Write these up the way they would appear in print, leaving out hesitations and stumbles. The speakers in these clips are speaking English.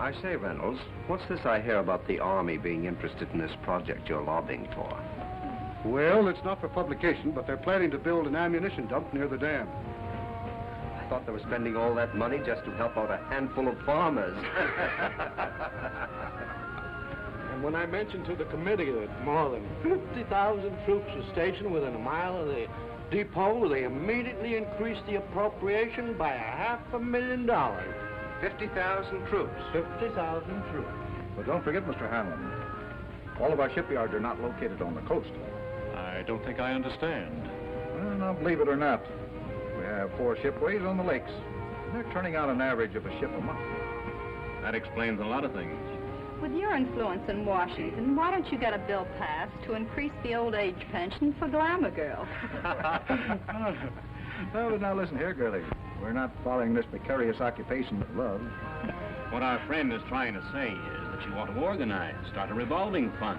I say, Reynolds, what's this I hear about the Army being interested in this project you're lobbying for? Well, it's not for publication, but they're planning to build an ammunition dump near the dam. I thought they were spending all that money just to help out a handful of farmers. And when I mentioned to the committee that more than 50,000 troops were stationed within a mile of the depot, they immediately increased the appropriation by $500,000. 50,000 troops. 50,000 troops. But don't forget, Mr. Hanlon, all of our shipyards are not located on the coast. I don't think I understand. Well, now, believe it or not, we have 4 shipways on the lakes. They're turning out an average of a ship a month. That explains a lot of things. With your influence in Washington, why don't you get a bill passed to increase the old age pension for glamour girls? Well, now listen here, girlie. We're not following this precarious occupation of love. What our friend is trying to say is that you want to organize, start a revolving fund.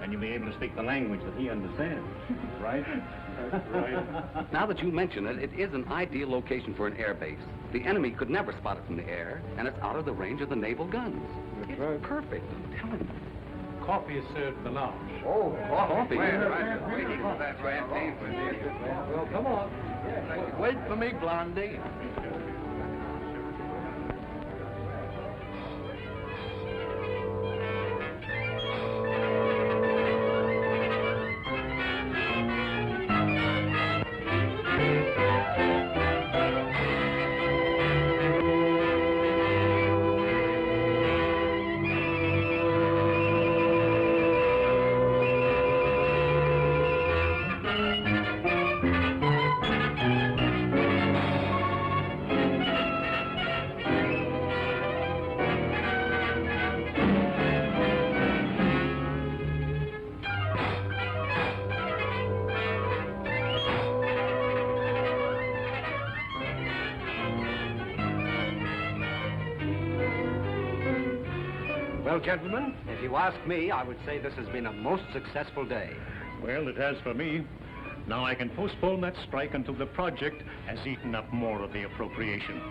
And you'll be able to speak the language that he understands. Right? Right. Now that you mention it, it is an ideal location for an air base. The enemy could never spot it from the air, and it's out of the range of the naval guns. That's it's right. Perfect, I'm telling you. Coffee is served in the lounge. Oh, Coffee. Well, come on. Wait for me, Blondie. Well, gentlemen, if you ask me, I would say this has been a most successful day. Well, it has for me. Now I can postpone that strike until the project has eaten up more of the appropriation.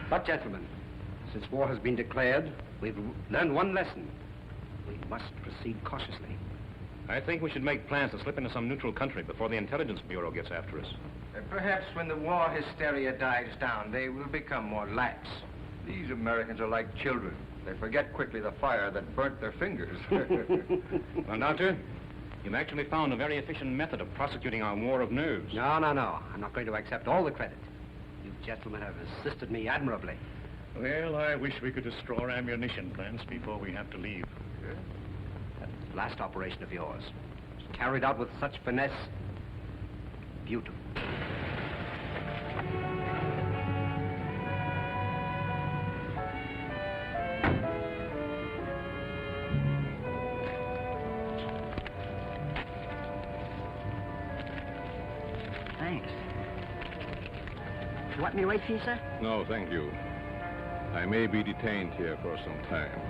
But, gentlemen, since war has been declared, we've learned one lesson. We must proceed cautiously. I think we should make plans to slip into some neutral country before the Intelligence Bureau gets after us. Perhaps when the war hysteria dies down, they will become more lax. These Americans are like children. They forget quickly the fire that burnt their fingers. Well, Doctor, you've actually found a very efficient method of prosecuting our war of nerves. No. I'm not going to accept all the credit. You gentlemen have assisted me admirably. Well, I wish we could destroy our ammunition plants before we have to leave. That last operation of yours was carried out with such finesse. Beautiful. Thanks. You want me to wait for you, sir? No, thank you. I may be detained here for some time.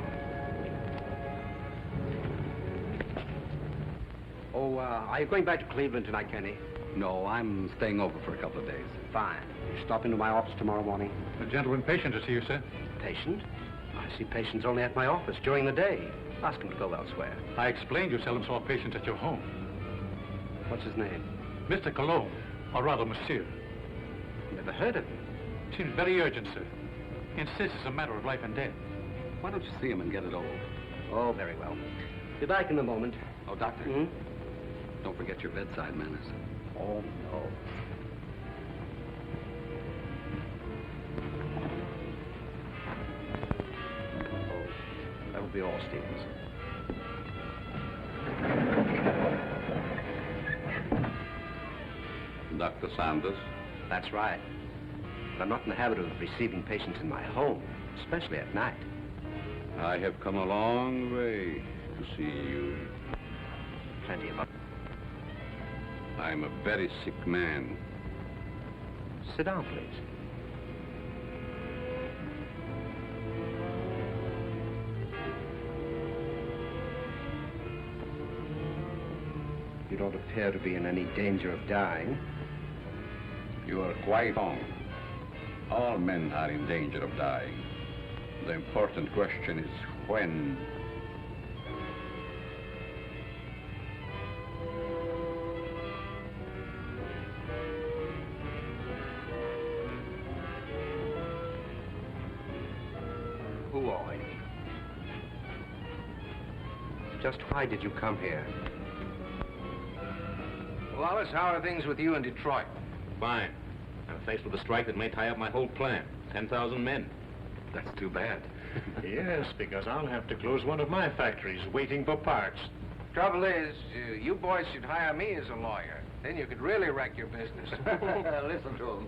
Oh, are you going back to Cleveland tonight, Kenny? No, I'm staying over for a couple of days. Fine. You stop into my office tomorrow morning. A gentleman patient to see you, sir. Patient? I see patients only at my office during the day. Ask him to go elsewhere. I explained you seldom saw patients at your home. What's his name? Mr. Colomb, or rather, Monsieur. Never heard of him. Seems very urgent, sir. Insists it's a matter of life and death. Why don't you see him and get it over? Oh, very well. Be back in a moment. Oh, Doctor, Hmm? don't forget your bedside manners. Oh, no. Oh, that will be all, Stevens. Dr. Sanders? That's right. But I'm not in the habit of receiving patients in my home, especially at night. I have come a long way to see you. Plenty of... I'm a very sick man. Sit down, please. You don't appear to be in any danger of dying. You are quite wrong. All men are in danger of dying. The important question is when. Who are you? Just why did you come here? Wallace, how are things with you in Detroit? Fine. I'm faced with a strike that may tie up my whole plan. 10,000 men. That's too bad. Yes, because I'll have to close one of my factories waiting for parts. Trouble is, you boys should hire me as a lawyer. Then you could really wreck your business. Listen to him.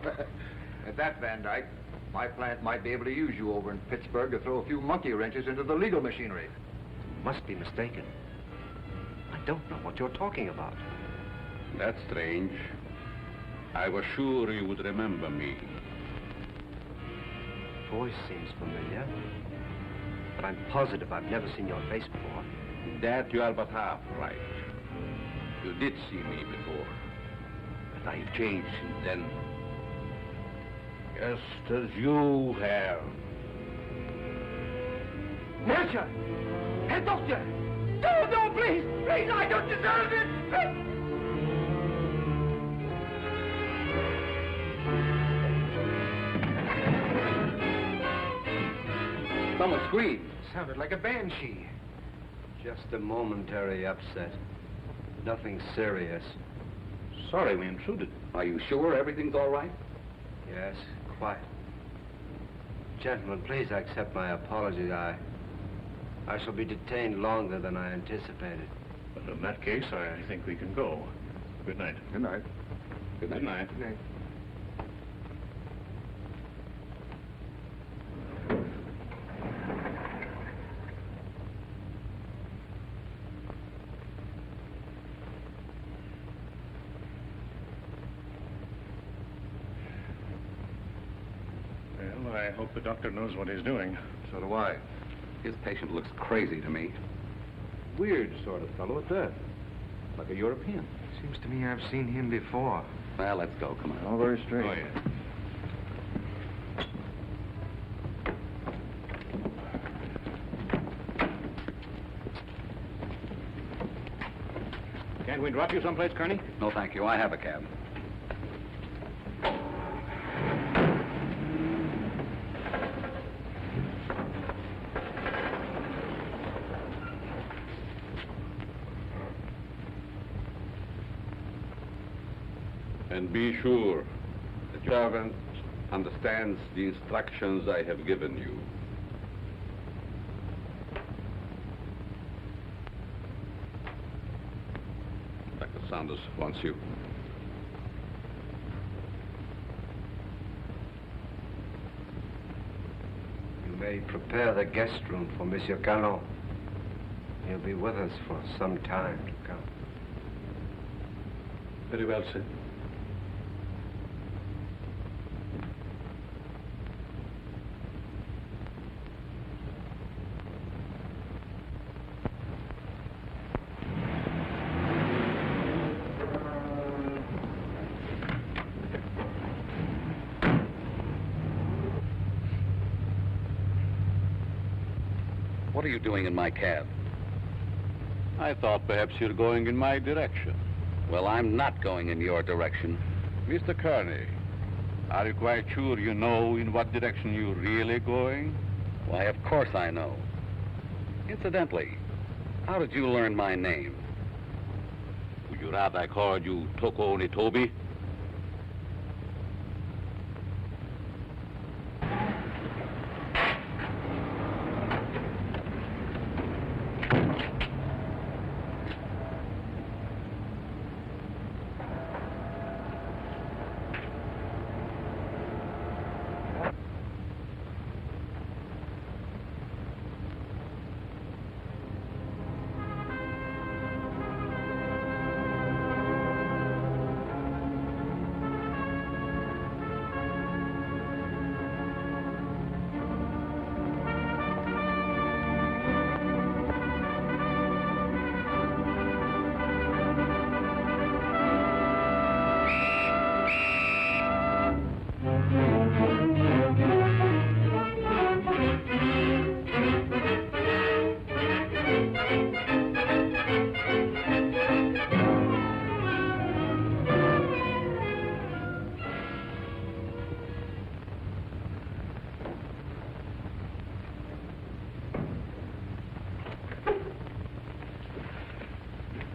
At that, Van Dyke, my plant might be able to use you over in Pittsburgh to throw a few monkey wrenches into the legal machinery. You must be mistaken. I don't know what you're talking about. That's strange. I was sure you would remember me. Voice seems familiar, but I'm positive I've never seen your face before. That you are but half right. You did see me before, but I've changed since then. Just as you have. Monsieur! Herr Doctor! No, please! Please, I don't deserve it! Someone screamed. Sounded like a banshee. Just a momentary upset. Nothing serious. Sorry we intruded. Are you sure everything's all right? Yes, quite. Gentlemen, please accept my apologies. I shall be detained longer than I anticipated. But in that case, I think we can go. Good night. Good night. Good night. Good night. Well, I hope the doctor knows what he's doing. So do I. His patient looks crazy to me. Weird sort of fellow at that. Like a European. Seems to me I've seen him before. Well, let's go. Come on. All very strange. Oh, yeah. Can't we drop you someplace, Kearney? No, thank you. I have a cab. And be sure that your servant understands the instructions I have given you. Dr. Sanders wants you. You may prepare the guest room for Monsieur Colomb. He'll be with us for some time to come. Very well, sir. What are you doing in my cab? I thought perhaps you're going in my direction. Well, I'm not going in your direction. Mr. Kearney, are you quite sure you know in what direction you're really going? Why, of course I know. Incidentally, how did you learn my name? Would you rather I called you Toko Nitobi?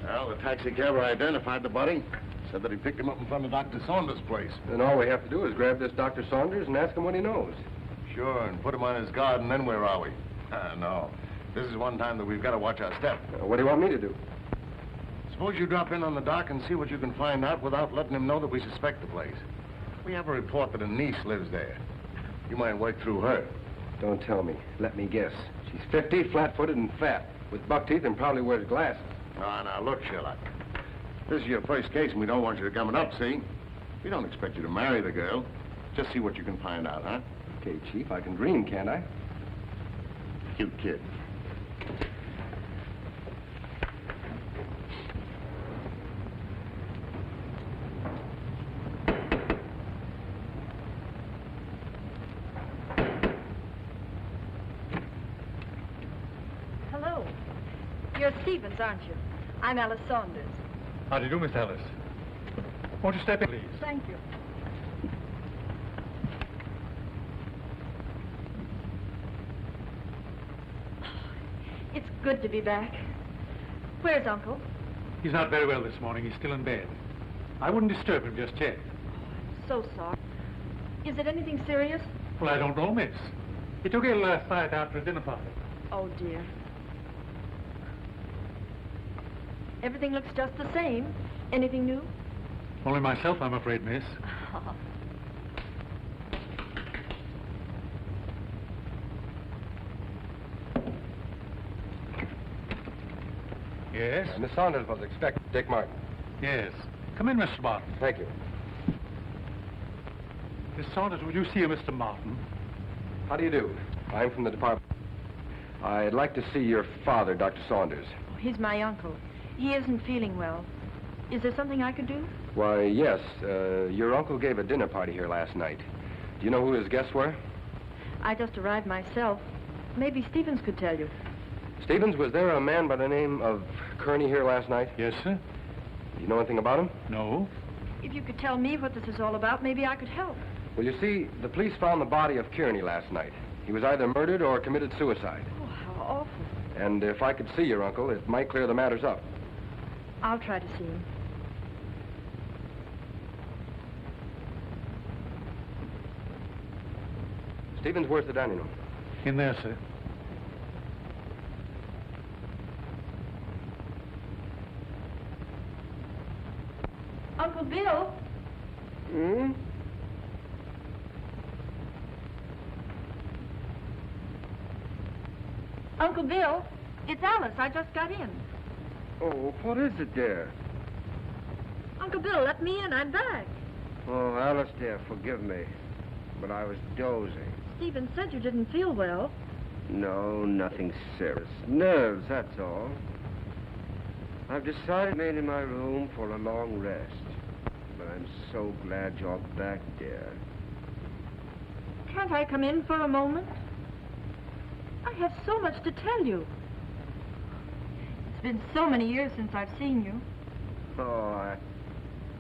Well, the taxi cabber identified the body. Said that he picked him up in front of Dr. Saunders' place. Then all we have to do is grab this Dr. Saunders and ask him what he knows. Sure, and put him on his guard, and then where are we? No. This is one time that we've got to watch our step. What do you want me to do? Suppose you drop in on the dock and see what you can find out without letting him know that we suspect the place. We have a report that a niece lives there. You might work through her. Don't tell me. Let me guess. She's 50, flat-footed, and fat, with buck teeth, and probably wears glasses. Now, look, Sherlock. This is your first case, and we don't want you to come it up, see? We don't expect you to marry the girl. Just see what you can find out, huh? Okay, Chief, I can dream, can't I? Cute kid. Hello. You're Stevens, aren't you? I'm Alice Saunders. How do you do, Miss Alice? Won't you step in, please? Thank you. It's good to be back. Where's Uncle? He's not very well this morning. He's still in bed. I wouldn't disturb him just yet. I'm so sorry. Is it anything serious? Well, I don't know, miss. He took ill last night after a dinner party. Oh, dear. Everything looks just the same. Anything new? Only myself, I'm afraid, miss. Yes? Miss Saunders was expecting Dick Martin. Yes. Come in, Mr. Martin. Thank you. Miss Saunders, would you see a Mr. Martin? How do you do? I'm from the department. I'd like to see your father, Dr. Saunders. Oh, he's my uncle. He isn't feeling well. Is there something I could do? Why, yes. Your uncle gave a dinner party here last night. Do you know who his guests were? I just arrived myself. Maybe Stevens could tell you. Stevens, was there a man by the name of Kearney here last night? Yes, sir. Do you know anything about him? No. If you could tell me what this is all about, maybe I could help. Well, you see, the police found the body of Kearney last night. He was either murdered or committed suicide. Oh, how awful. And if I could see your uncle, it might clear the matters up. I'll try to see him. Stevens, where's the dining room? In there, sir. Uncle Bill? Hmm? Uncle Bill, it's Alice. I just got in. Oh, what is it, dear? Uncle Bill, let me in. I'm back. Oh, Alice, dear, forgive me. But I was dozing. Stephen said you didn't feel well. No, nothing serious. Nerves, that's all. I've decided to remain in my room for a long rest. But I'm so glad you're back, dear. Can't I come in for a moment? I have so much to tell you. It's been so many years since I've seen you. Oh,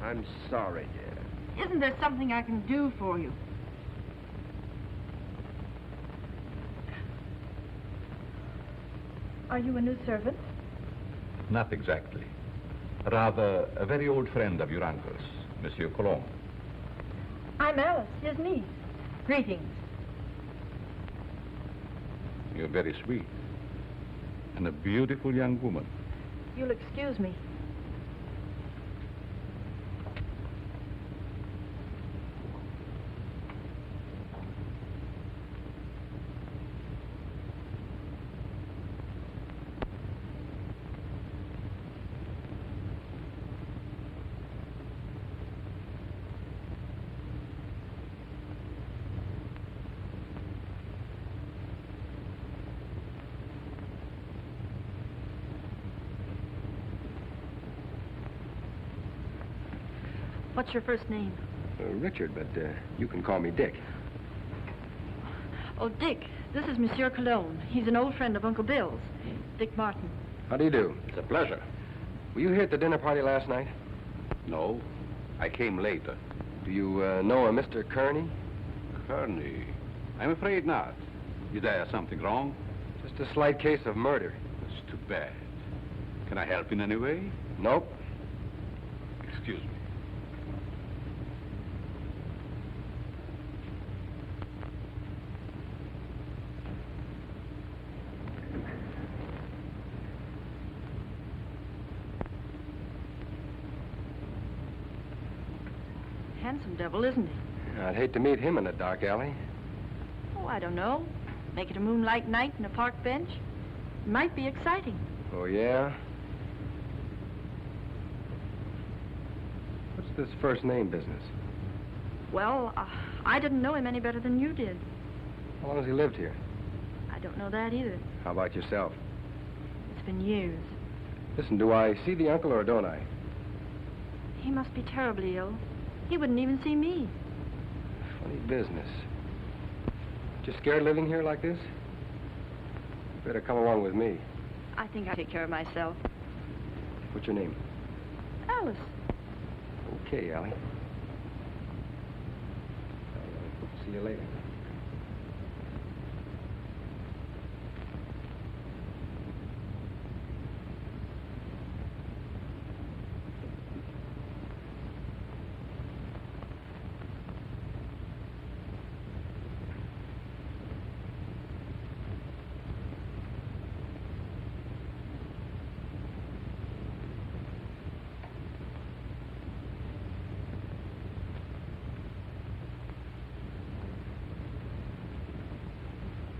I'm sorry, dear. Isn't there something I can do for you? Are you a new servant? Not exactly. Rather, a very old friend of your uncle's, Monsieur Colomb. I'm Alice, his niece. Greetings. You're very sweet. And a beautiful young woman. You'll excuse me. What's your first name? Richard, but you can call me Dick. Oh, Dick. This is Monsieur Colomb. He's an old friend of Uncle Bill's. Dick Martin. How do you do? It's a pleasure. Were you here at the dinner party last night? No, I came later. Do you know a Mr. Kearney? Kearney? I'm afraid not. Is there something wrong? Just a slight case of murder. That's too bad. Can I help in any way? Nope. Excuse me. Handsome devil, isn't he? I'd hate to meet him in a dark alley. Oh, I don't know. Make it a moonlight night in a park bench. It might be exciting. Oh, yeah? What's this first name business? Well, I didn't know him any better than you did. How long has he lived here? I don't know that either. How about yourself? It's been years. Listen, do I see the uncle or don't I? He must be terribly ill. He wouldn't even see me. Funny business. Just scared living here like this? Better come along with me. I think I'll take care of myself. What's your name? Alice. Okay, Allie. See you later.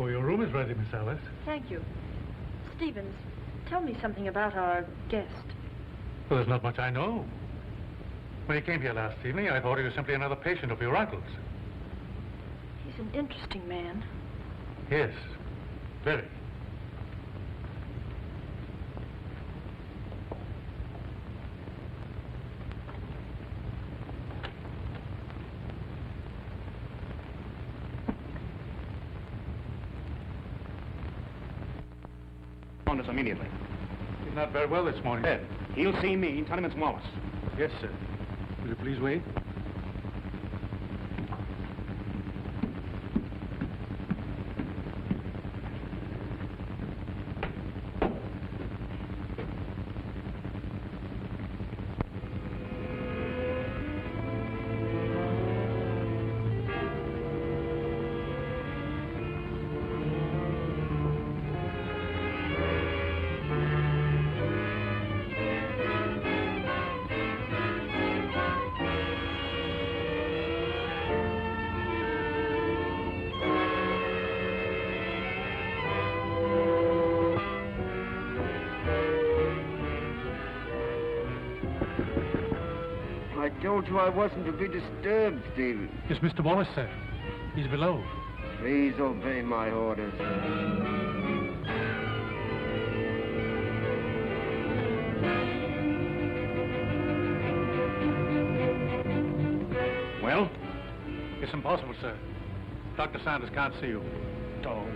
Oh, your room is ready, Miss Alice. Thank you. Stevens, tell me something about our guest. Well, there's not much I know. When he came here last evening, I thought he was simply another patient of your uncle's. He's an interesting man. Yes, very. On us immediately. He's not very well this morning. Ed, he'll see me. Tell him it's Wallace. Yes, sir. Will you please wait? I told you I wasn't to be disturbed, Stephen. It's Mr. Wallace, sir. He's below. Please obey my orders. Well? It's impossible, sir. Dr. Sanders can't see you. Oh.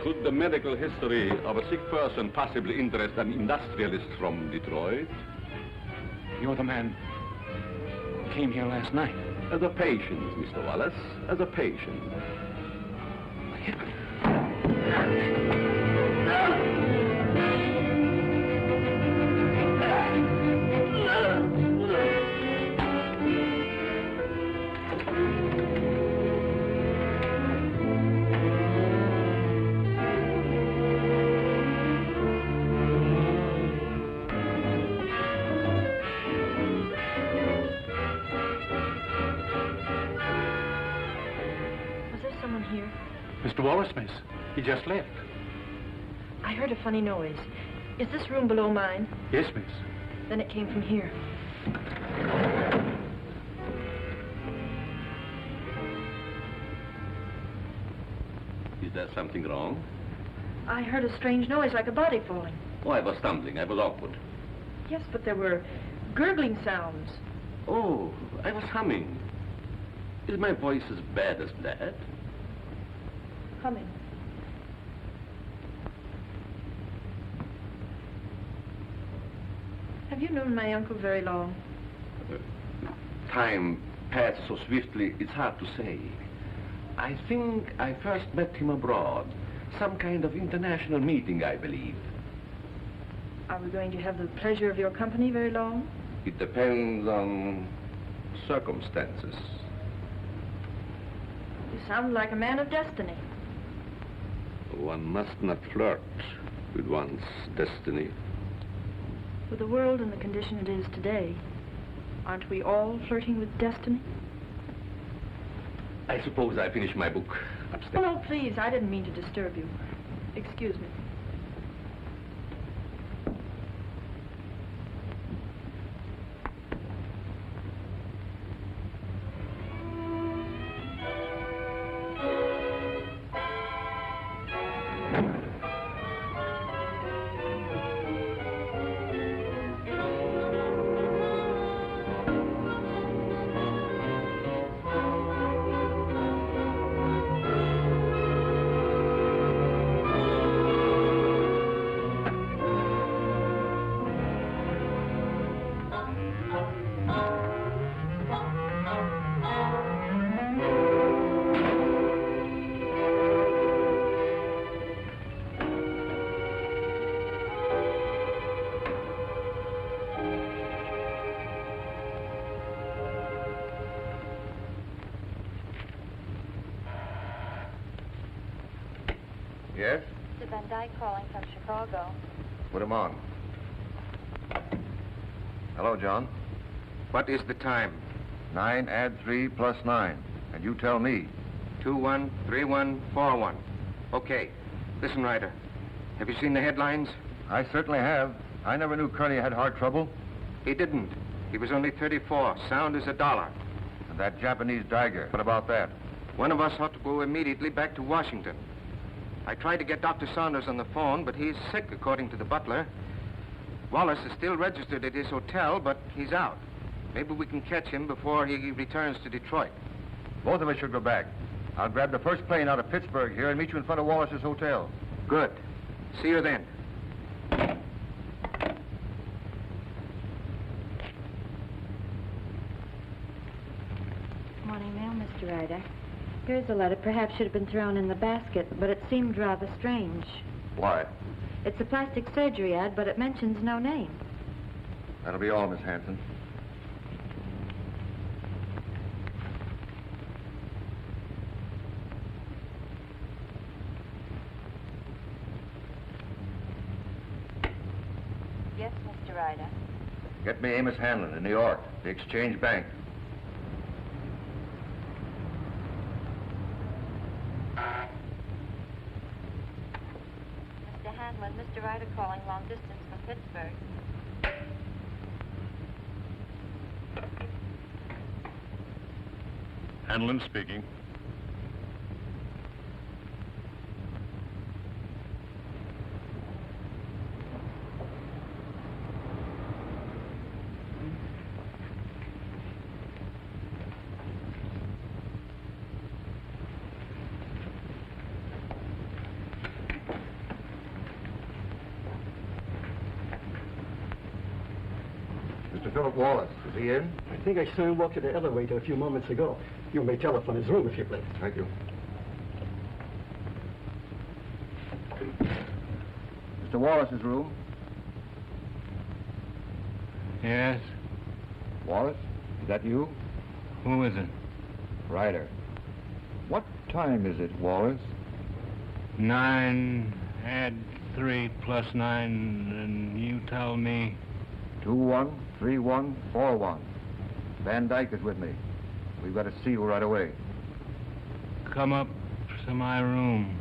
Could the medical history of a sick person possibly interest an industrialist from Detroit? You're the man who came here last night. As a patient, Mr. Wallace, as a patient. Mr. Wallace, miss. He just left. I heard a funny noise. Is this room below mine? Yes, miss. Then it came from here. Is there something wrong? I heard a strange noise like a body falling. Oh, I was stumbling. I was awkward. Yes, but there were gurgling sounds. Oh, I was humming. Is my voice as bad as that? Humming. Have you known my uncle very long? Time passed so swiftly, it's hard to say. I think I first met him abroad. Some kind of international meeting, I believe. Are we going to have the pleasure of your company very long? It depends on circumstances. You sound like a man of destiny. One must not flirt with one's destiny. With the world in the condition it is today, aren't we all flirting with destiny? I suppose I finished my book upstairs. Oh, no, please. I didn't mean to disturb you. Excuse me. Yes? Mr. Van Dyke calling from Chicago. Put him on. Hello, John. What is the time? 9 add 3 plus 9. And you tell me. 213141. Okay. Listen, Ryder. Have you seen the headlines? I certainly have. I never knew Kearney had heart trouble. He didn't. He was only 34, sound as a dollar. And that Japanese dagger, what about that? One of us ought to go immediately back to Washington. I tried to get Dr. Saunders on the phone, but he's sick, according to the butler. Wallace is still registered at his hotel, but he's out. Maybe we can catch him before he returns to Detroit. Both of us should go back. I'll grab the first plane out of Pittsburgh here and meet you in front of Wallace's hotel. Good. See you then. Morning mail, Mr. Ryder. Here's a letter. Perhaps should have been thrown in the basket, but it seemed rather strange. Why? It's a plastic surgery ad, but it mentions no name. That'll be all, Miss Hanson. Yes, Mr. Ryder. Get me Amos Hanlon in New York, the Exchange Bank. Mr. Hanlon, Mr. Ryder calling long distance from Pittsburgh. Hanlon speaking. about Wallace? Is he in? I think I saw him walk to the elevator a few moments ago. You may telephone his room if you please. Thank you. Mr. Wallace's room. Yes? Wallace, is that you? Who is it? Ryder. What time is it, Wallace? 9, add 3 plus 9, and you tell me... 213141. Van Dyke is with me. We've got to see you right away. Come up to my room.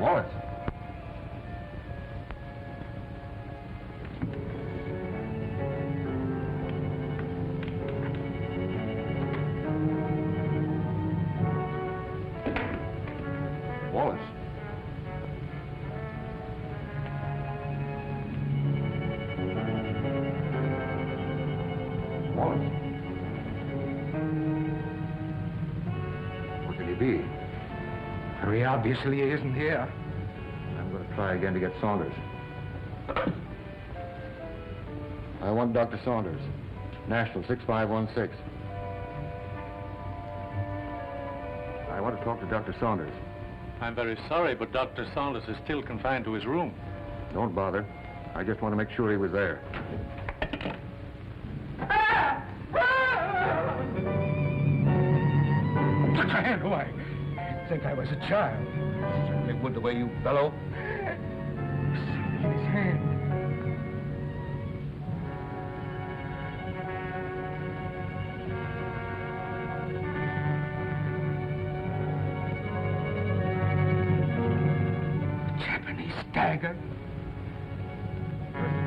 Wallace. Wallace. Wallace. Where could he be? Very obviously he isn't here. I'm going to try again to get Saunders. I want Dr. Saunders. Nashville 6516. I want to talk to Dr. Saunders. I'm very sorry, but Dr. Saunders is still confined to his room. Don't bother. I just want to make sure he was there. Put your hand away. You'd think I was a child. Certainly would the way you bellow. His hand. Japanese dagger.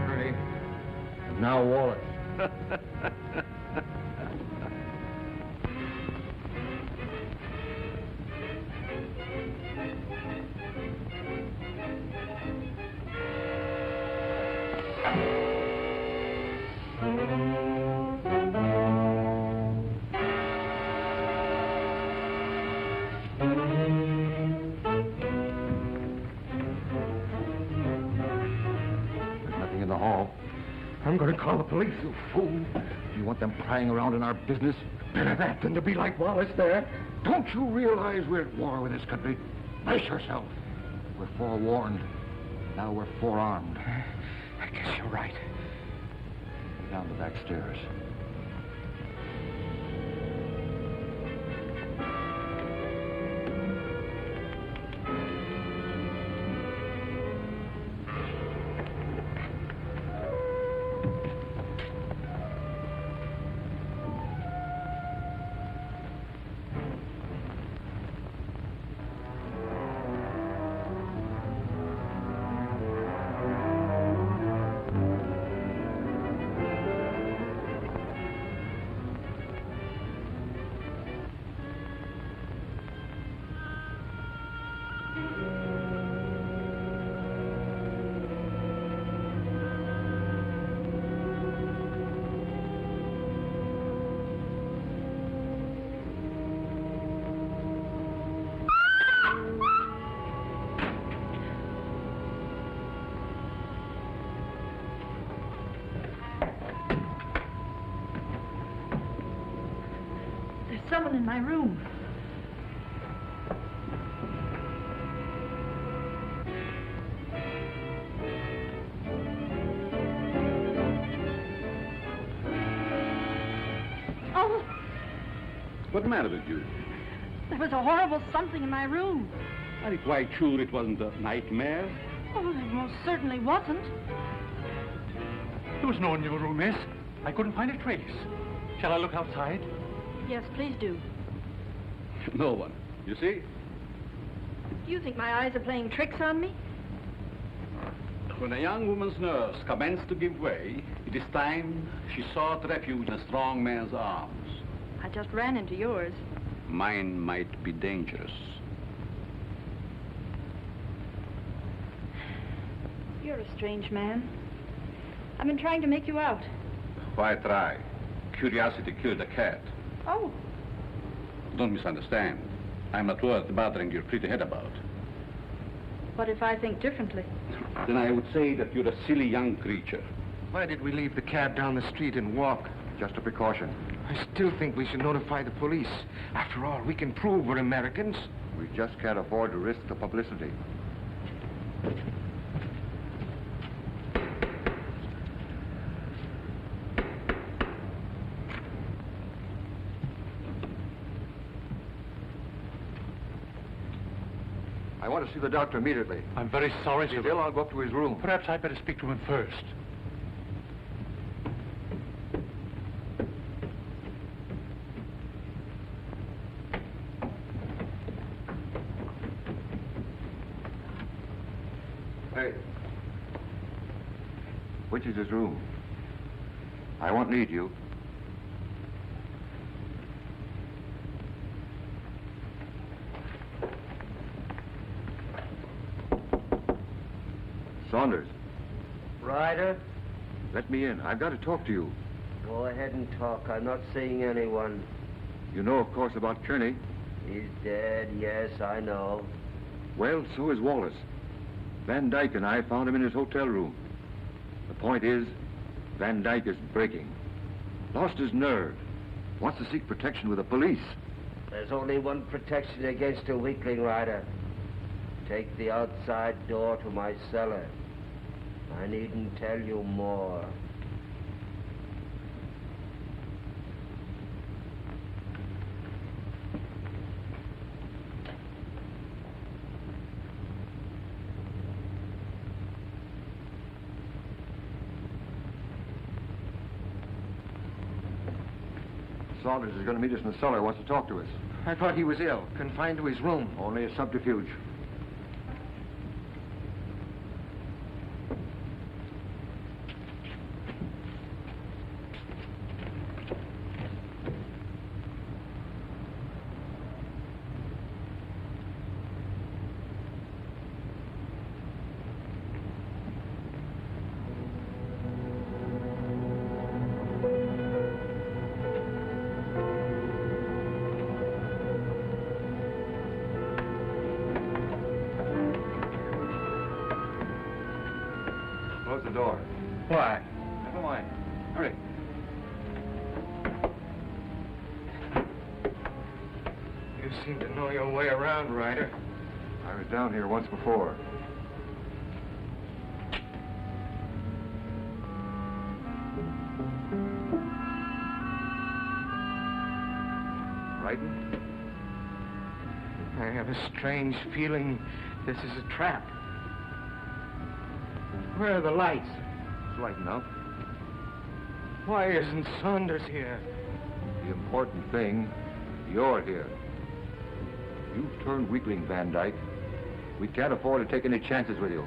Pretty. And now Wallace. I'm going to call the police, you fool. You want them prying around in our business? Better that than to be like Wallace there. Don't you realize we're at war with this country? Brace yourself. We're forewarned. Now we're forearmed. I guess you're right. Down the back stairs. Someone in my room. Oh, What's the matter with you? there was a horrible something in my room. Are you quite sure it wasn't a nightmare? Oh, it most certainly wasn't. There was no one in your room, miss. I couldn't find a trace. Shall I look outside? Yes, please do. No one. You see? Do you think my eyes are playing tricks on me? When a young woman's nerves commence to give way, it is time she sought refuge in a strong man's arms. I just ran into yours. Mine might be dangerous. You're a strange man. I've been trying to make you out. Why try? Curiosity killed a cat. Oh, Don't misunderstand. I'm not worth bothering your pretty head about. what if I think differently? Then I would say that you're a silly young creature. Why did we leave the cab down the street and walk? Just a precaution. I still think we should notify the police. After all, we can prove we're Americans. We just can't afford to risk the publicity. I want to see the doctor immediately. I'm very sorry, sir. Still, I'll go up to his room. Perhaps I'd better speak to him first. Hey. Which is his room? I won't need you. Saunders. Ryder, Let me in. I've got to talk to you. go ahead and talk. I'm not seeing anyone. You know, of course, about Kearney. He's dead, yes, I know. Well, so is Wallace. Van Dyke and I found him in his hotel room. The point is, Van Dyke is breaking. Lost his nerve. Wants to seek protection with the police. There's only one protection against a weakling, Ryder. Take the outside door to my cellar. I needn't tell you more. Saunders is going to meet us in the cellar. Wants to talk to us. I thought he was ill, confined to his room. Only a subterfuge. Close the door. Why? Never mind. Hurry. You seem to know your way around, Ryder. I was down here once before. Frightened? I have a strange feeling this is a trap. Where are the lights? It's lighting up. Why isn't Saunders here? The important thing, you're here. You've turned weakling, Van Dyke. We can't afford to take any chances with you.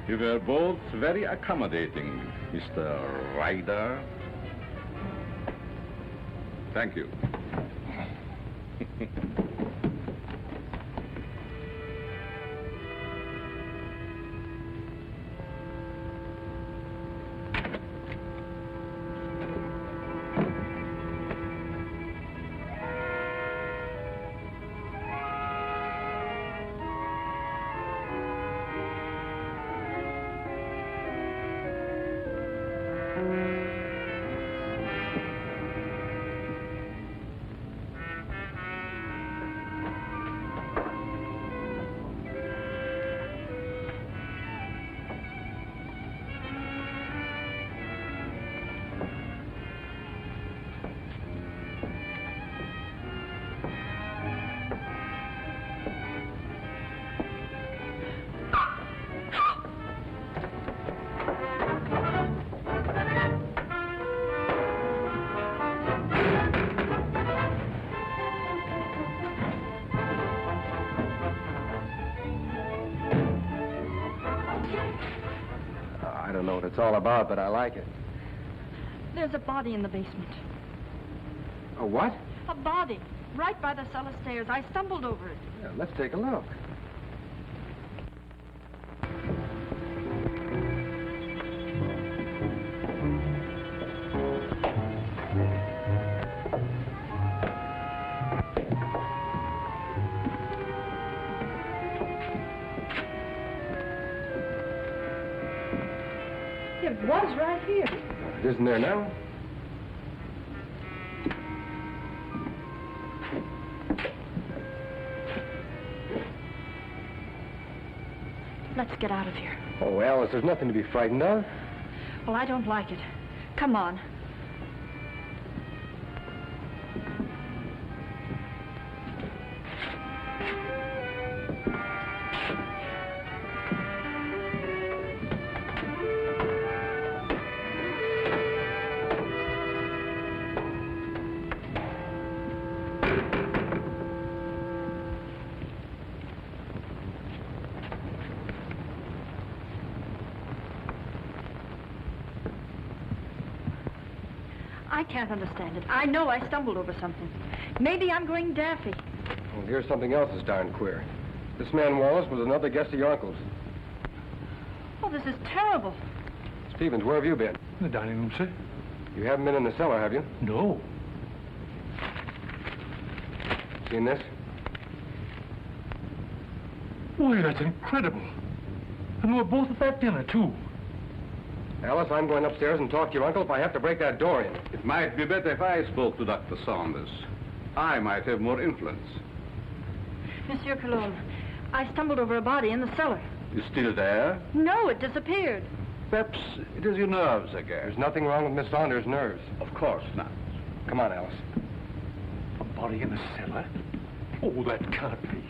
You were both very accommodating, Mr. Ryder. Thank you. I don't know what it's all about, but I like it. There's a body in the basement. A what? A body. Right by the cellar stairs. I stumbled over it. Yeah, let's take a look. It was right here. It isn't there now? Let's get out of here. Oh, Alice, there's nothing to be frightened of. Well, I don't like it. Come on. I can't understand it. I know I stumbled over something. Maybe I'm going daffy. Well, here's something else that's darn queer. This man Wallace was another guest of your uncle's. Oh, this is terrible. Stevens, where have you been? In the dining room, sir. You haven't been in the cellar, have you? No. Seen this? Why, that's incredible. And we're both at that dinner, too. Alice, I'm going upstairs and talk to your uncle if I have to break that door in. It might be better if I spoke to Dr. Saunders. I might have more influence. Monsieur Colomb, I stumbled over a body in the cellar. You still there? No, it disappeared. Perhaps it is your nerves again. There's nothing wrong with Miss Saunders' nerves. Of course not. Come on, Alice. A body in the cellar? Oh, that can't be.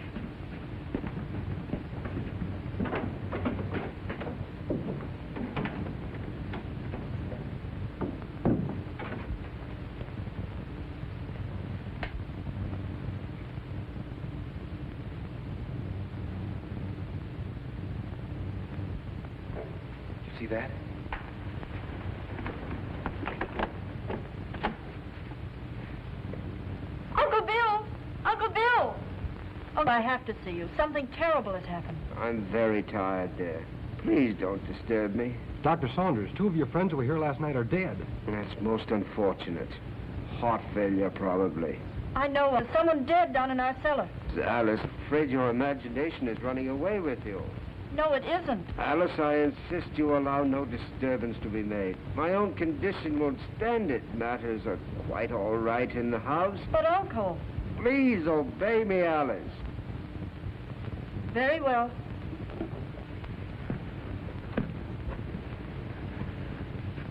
See that? Uncle Bill! Uncle Bill! Oh, I have to see you. Something terrible has happened. I'm very tired, dear. Please don't disturb me. Dr. Saunders, two of your friends who were here last night are dead. That's most unfortunate. Heart failure, probably. I know someone dead down in our cellar. Alice, afraid your imagination is running away with you. No, it isn't. Alice, I insist you allow no disturbance to be made. My own condition won't stand it. Matters are quite all right in the house. But, Uncle... Please obey me, Alice. Very well.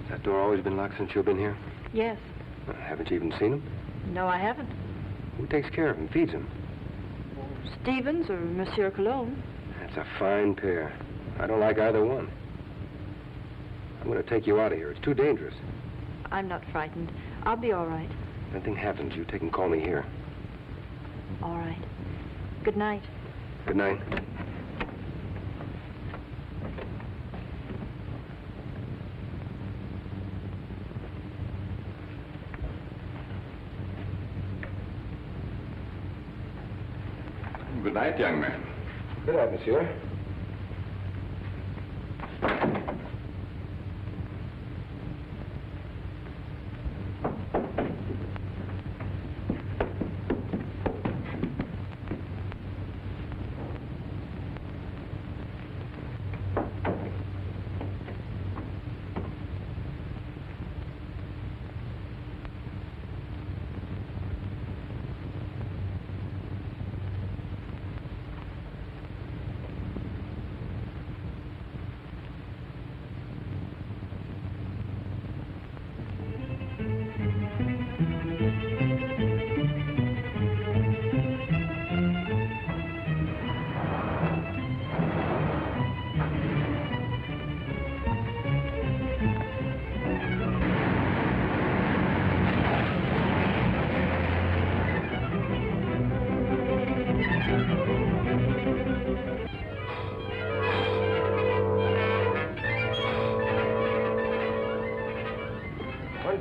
Has that door always been locked since you've been here? Yes. Haven't you even seen him? No, I haven't. Who takes care of him, feeds him? Stevens or Monsieur Colomb. That's a fine pair. I don't like either one. I'm going to take you out of here. It's too dangerous. I'm not frightened. I'll be all right. If anything happens, you take and call me here. All right. Good night. Good night. Good night, young man. Good night, monsieur.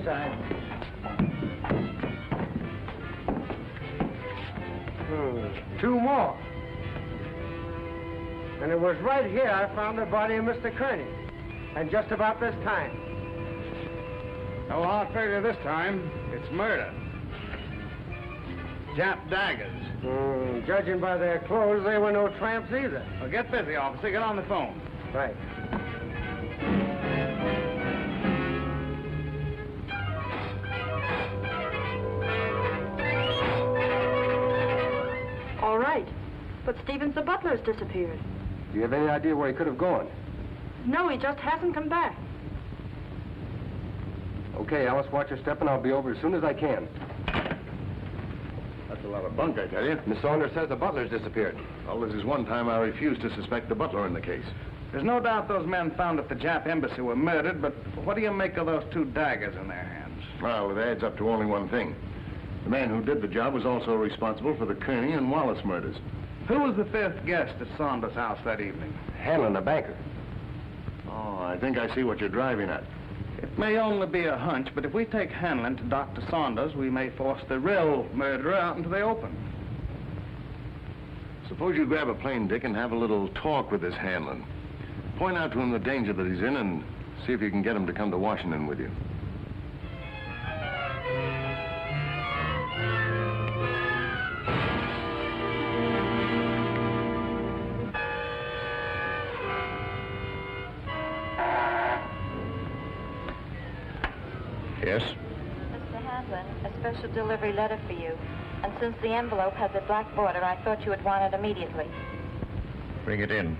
inside. 2 more. And it was right here I found the body of Mr. Kearney. And just about this time. No hard failure this time. It's murder. Jap daggers. Judging by their clothes, they were no tramps either. Well, get busy, officer. Get on the phone. Right. All right. But Stevens the butler's disappeared. Do you have any idea where he could have gone? No, he just hasn't come back. Okay, Alice, watch your step and I'll be over as soon as I can. That's a lot of bunk, I tell you. Miss Saunders says the butler's disappeared. Well, this is one time I refused to suspect the butler in the case. There's no doubt those men found at the Jap embassy were murdered, but what do you make of those 2 daggers in their hands? Well, it adds up to only one thing. The man who did the job was also responsible for the Kearney and Wallace murders. Who was the 5th guest at Saunders' house that evening? Hanlon, the banker. Oh, I think I see what you're driving at. It may only be a hunch, but if we take Hanlon to Dr. Saunders, we may force the real murderer out into the open. Suppose you grab a plane, Dick, and have a little talk with this Hanlon. Point out to him the danger that he's in and see if you can get him to come to Washington with you. Yes? Mr. Hanlon, a special delivery letter for you. And since the envelope has a black border, I thought you would want it immediately. Bring it in.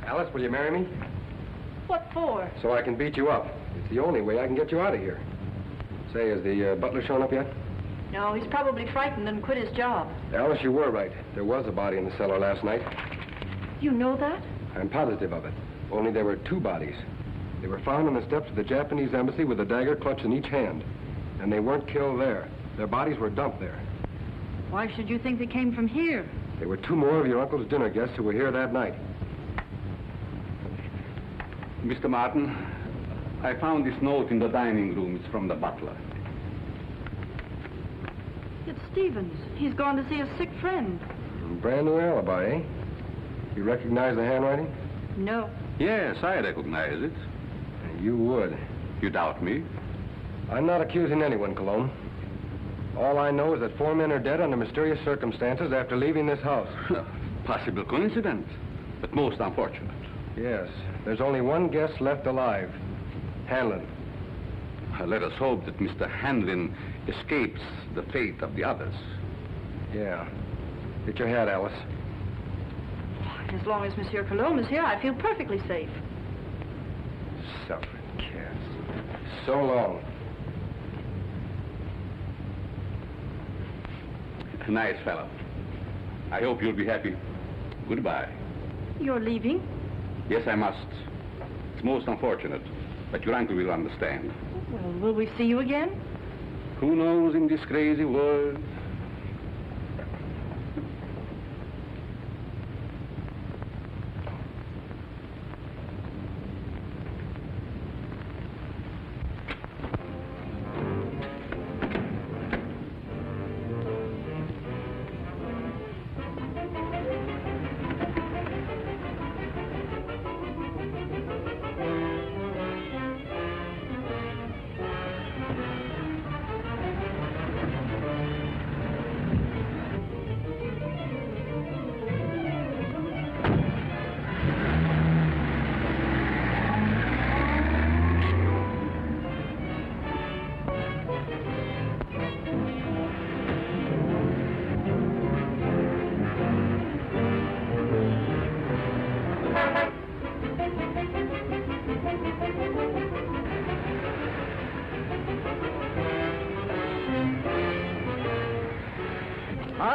Alice, will you marry me? What for? So I can beat you up. It's the only way I can get you out of here. Say, has the butler shown up yet? No, he's probably frightened and quit his job. Alice, you were right. There was a body in the cellar last night. You know that? I'm positive of it. Only there were 2 bodies. They were found on the steps of the Japanese embassy with a dagger clutched in each hand. And they weren't killed there. Their bodies were dumped there. Why should you think they came from here? There were 2 more of your uncle's dinner guests who were here that night. Mr. Martin, I found this note in the dining room. It's from the butler. It's Stevens. He's gone to see a sick friend. Brand new alibi, eh? You recognize the handwriting? No. Yes, I recognize it. You would. You doubt me? I'm not accusing anyone, Colomb. All I know is that 4 men are dead under mysterious circumstances after leaving this house. Possible coincidence, but most unfortunate. Yes. There's only 1 guest left alive. Hanlon. Let us hope that Mr. Hanlon escapes the fate of the others. Yeah. Get your hat, Alice. As long as Monsieur Colomb is here, I feel perfectly safe. Suffering cats. So long. Nice fellow. I hope you'll be happy. Goodbye. You're leaving? Yes, I must. It's most unfortunate, but your uncle will understand. Well, will we see you again? Who knows in this crazy world?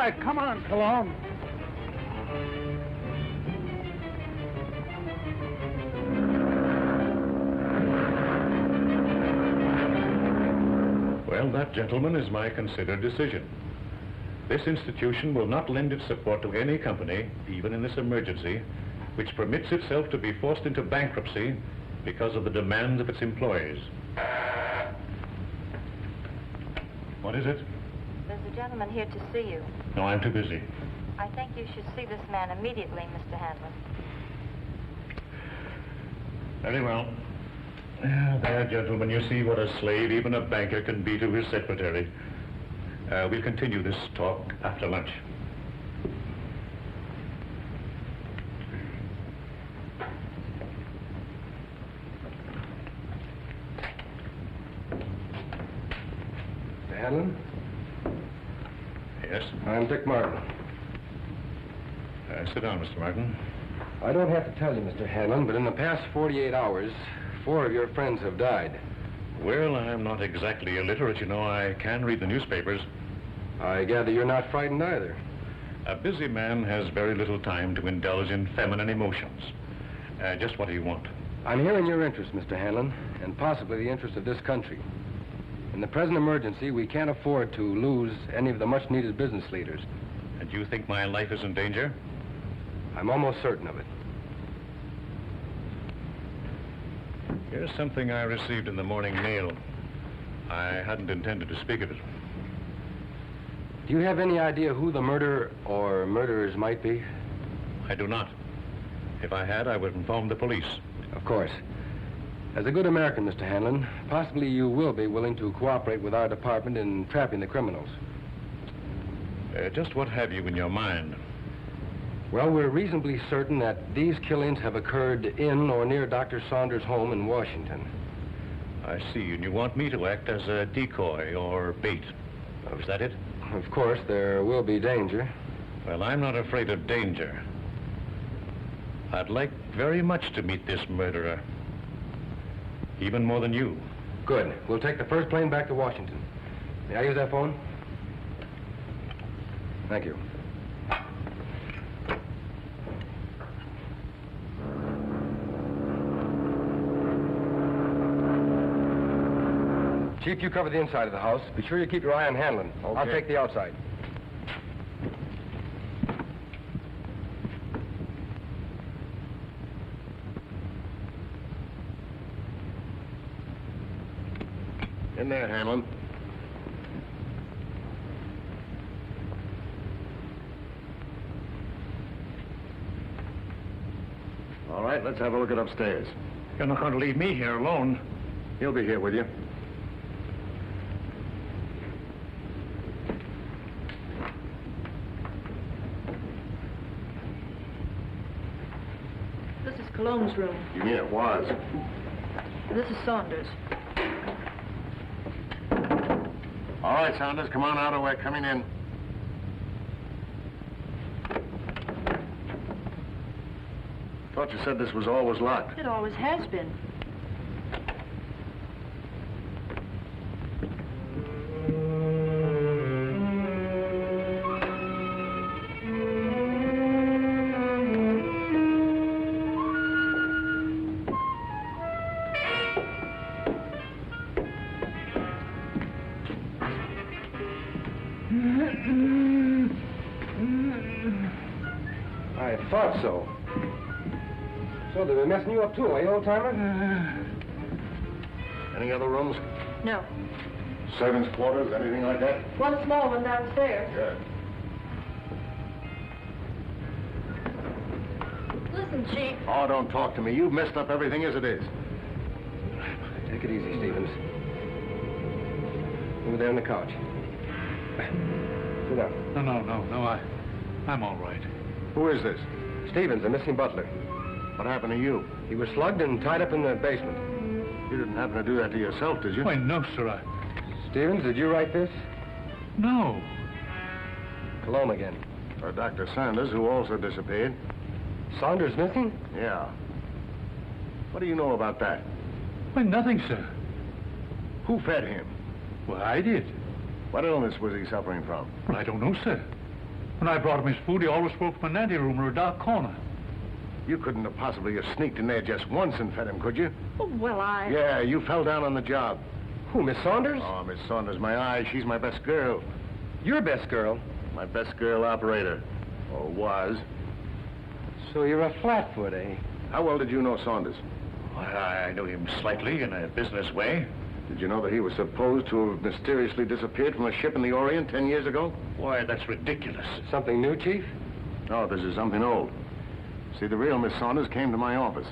right, come on, Colomb. Well, that, gentlemen, is my considered decision. This institution will not lend its support to any company, even in this emergency, which permits itself to be forced into bankruptcy because of the demands of its employees. What is it? There's a gentleman here to see you. No, I'm too busy. I think you should see this man immediately, Mr. Hanlon. Very well. There, gentlemen, you see what a slave even a banker can be to his secretary. We'll continue this talk after lunch. Mr. Hanlon? Yes? I'm Dick Martin. Sit down, Mr. Martin. I don't have to tell you, Mr. Hanlon, but in the past 48 hours, 4 of your friends have died. Well, I'm not exactly illiterate, you know. I can read the newspapers. I gather you're not frightened either. A busy man has very little time to indulge in feminine emotions. Just what do you want? I'm here in your interest, Mr. Hanlon, and possibly the interest of this country. In the present emergency, we can't afford to lose any of the much-needed business leaders. And you think my life is in danger? I'm almost certain of it. Here's something I received in the morning mail. I hadn't intended to speak of it. Do you have any idea who the murderer or murderers might be? I do not. If I had, I would inform the police. Of course. As a good American, Mr. Hanlon, possibly you will be willing to cooperate with our department in trapping the criminals. Just what have you in your mind? Well, we're reasonably certain that these killings have occurred in or near Dr. Saunders' home in Washington. I see, and you want me to act as a decoy or bait. Is that it? Of course, there will be danger. Well, I'm not afraid of danger. I'd like very much to meet this murderer. Even more than you. Good. We'll take the first plane back to Washington. May I use that phone? Thank you. Chief, you cover the inside of the house. Be sure you keep your eye on Hanlon. Okay. I'll take the outside. In there, Hanlon. All right, let's have a look at upstairs. You're not going to leave me here alone. He'll be here with you. This is Colomb's room. You mean it was? This is Saunders. All right, Saunders, come on out, or we're coming in. Thought you said this was always locked. It always has been. I thought so. So they've been messing you up too, eh, old-timer? Any other rooms? No. Servants' quarters, anything like that? One small one downstairs. Good. Listen, Chief. Oh, don't talk to me. You've messed up everything as it is. Take it easy, Stevens. Over there on the couch. Sit down. No, I'm all right. Who is this? Stevens, the missing butler. What happened to you? He was slugged and tied up in the basement. You didn't happen to do that to yourself, did you? Why, no, sir. Stevens, did you write this? No. Colomb again. For Dr. Saunders, who also disappeared. Saunders missing? Yeah. What do you know about that? Why, nothing, sir. Who fed him? Well, I did. What illness was he suffering from? Well, I don't know, sir. When I brought him his food, he always spoke from an anteroom or a dark corner. You couldn't have possibly have sneaked in there just once and fed him, could you? Oh, well, Yeah, you fell down on the job. Who, Miss Saunders? Oh, Miss Saunders, my eye. She's my best girl. Your best girl? My best girl operator. Or was. So you're a flatfoot, eh? How well did you know Saunders? Well, I knew him slightly in a business way. Did you know that he was supposed to have mysteriously disappeared from a ship in the Orient 10 years ago? Why, that's ridiculous. Something new, Chief? No, this is something old. See, the real Miss Saunders came to my office.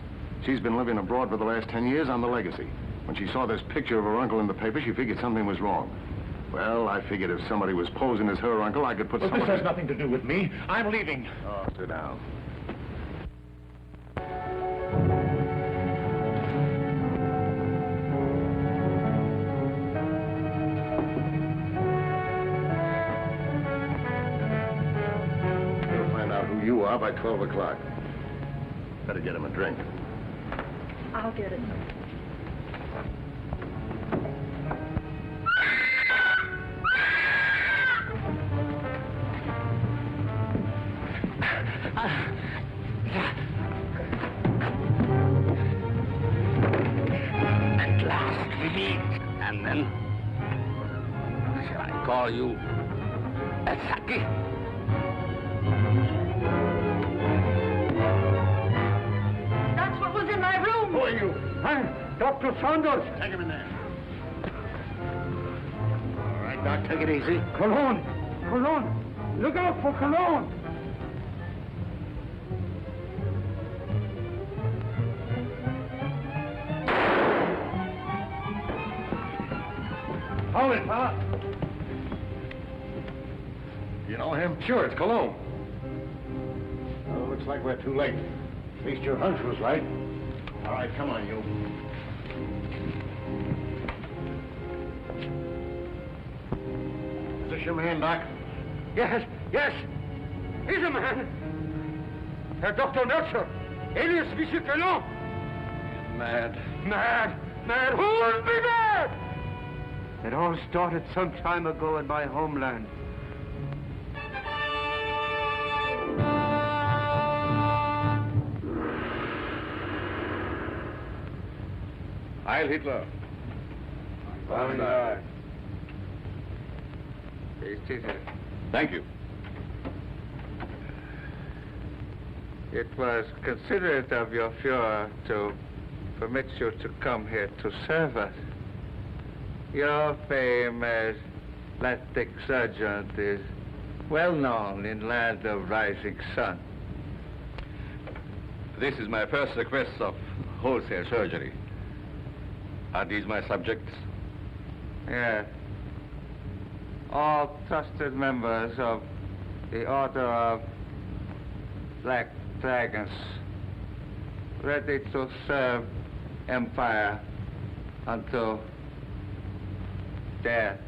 She's been living abroad for the last 10 years on the legacy. When she saw this picture of her uncle in the paper, she figured something was wrong. Well, I figured if somebody was posing as her uncle, I could put Well, someone... this has nothing to do with me. I'm leaving. Oh, sit down. We'll find out who you are by 12 o'clock. Better get him a drink. I'll get it. At last we meet. And then, shall I call you Saki? That's what was in my room. Who are you? I'm Dr. Saunders. Take him in there. All right, Doc, take it easy. Cologne. Cologne. Look out for Cologne. Hold it, fella. You know him? Sure, it's Colomb. Well, looks like we're too late. At least your hunch was right. All right, come on, you. Is this your man, Doc? Yes, yes. He's a man. Herr Dr. Melcher, alias Monsieur Colomb. Mad. Mad. Mad. Who will be mad? It all started some time ago in my homeland. Heil Hitler. Thank you. It was considerate of your Fuhrer to permit you to come here to serve us. Your fame as plastic surgeon is well known in land of rising sun. This is my first request of wholesale surgery. Are these my subjects? Yes. All trusted members of the Order of Black Dragons, ready to serve Empire until death.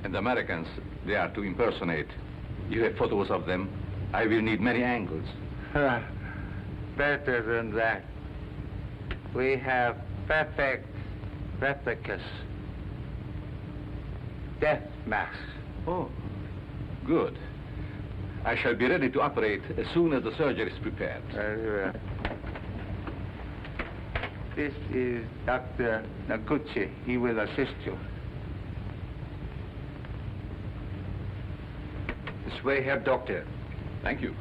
And the Americans, they are to impersonate. You have photos of them. I will need many angles. Better than that. We have perfect replicas. Death masks. Oh, good. I shall be ready to operate as soon as the surgery is prepared. Very well. This is Dr. Noguchi. He will assist you. This way, Herr Doctor. Thank you.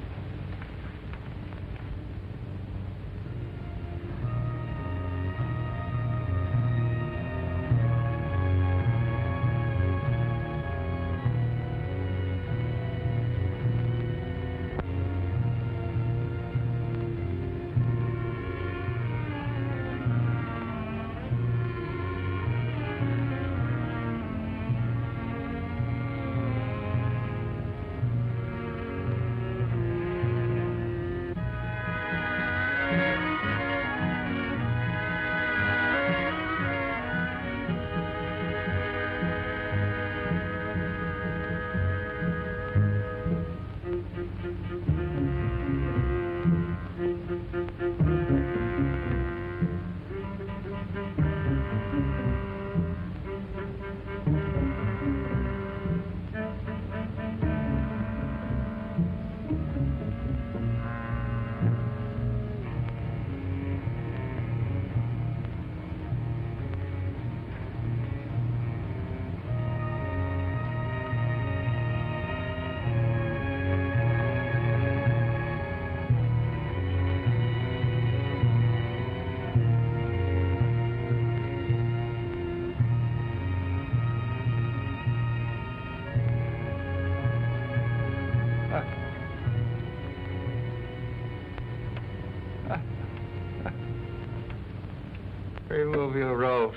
close.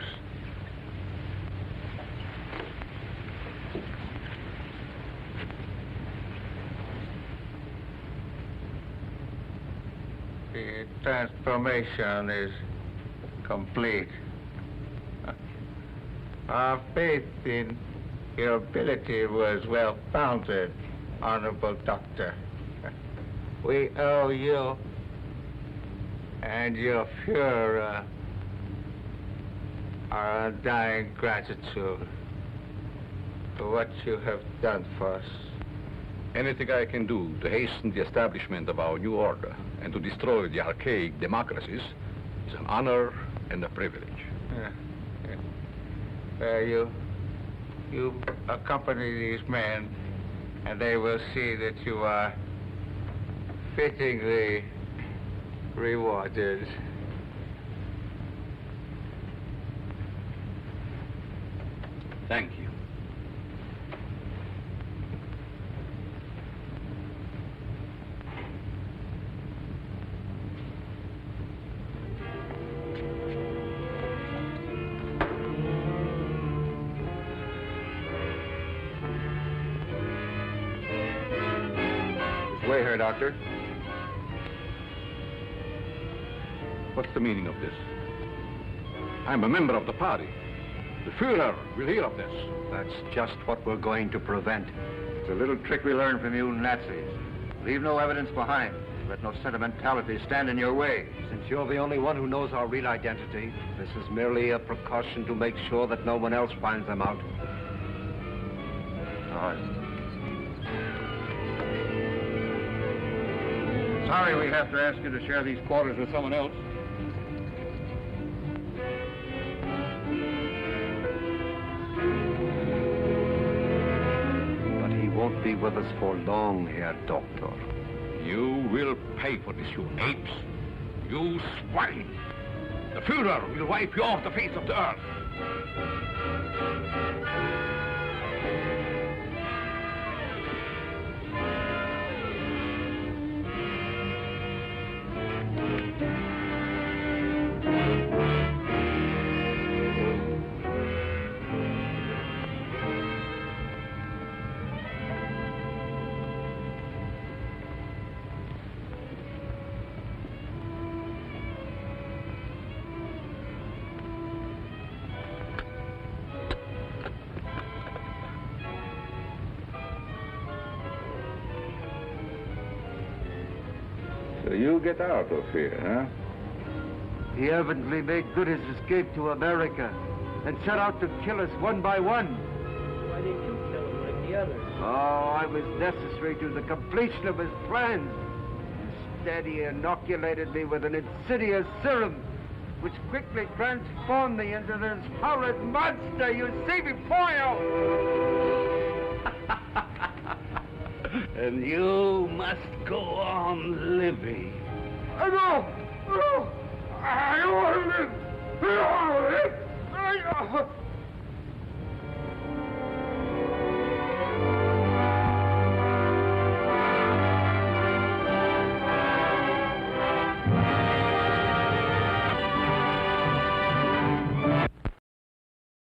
The transformation is complete. Our faith in your ability was well founded, Honorable Doctor. We owe you and your Fuhrer our undying gratitude for what you have done for us. Anything I can do to hasten the establishment of our new order and to destroy the archaic democracies is an honor and a privilege. You accompany these men, and they will see that you are fittingly rewarded. Thank you. This way here, Doctor. What's the meaning of this? I'm a member of the party. The Fuhrer will hear of this. That's just what we're going to prevent. It's a little trick we learned from you Nazis. Leave no evidence behind. Let no sentimentality stand in your way. Since you're the only one who knows our real identity, this is merely a precaution to make sure that no one else finds them out. All right. Sorry we have to ask you to share these quarters with someone else. But he won't be with us for long, Herr Doctor. You will pay for this, you apes. You swine. The Fuhrer will wipe you off the face of the earth. So you get out of here, huh? He evidently made good his escape to America and set out to kill us one by one. Why didn't you kill him like the others? Oh, I was necessary to the completion of his plans. Instead, he inoculated me with an insidious serum, which quickly transformed me into this horrid monster you see before you. And you must go on living. No! No! I don't want to live! I don't want to live!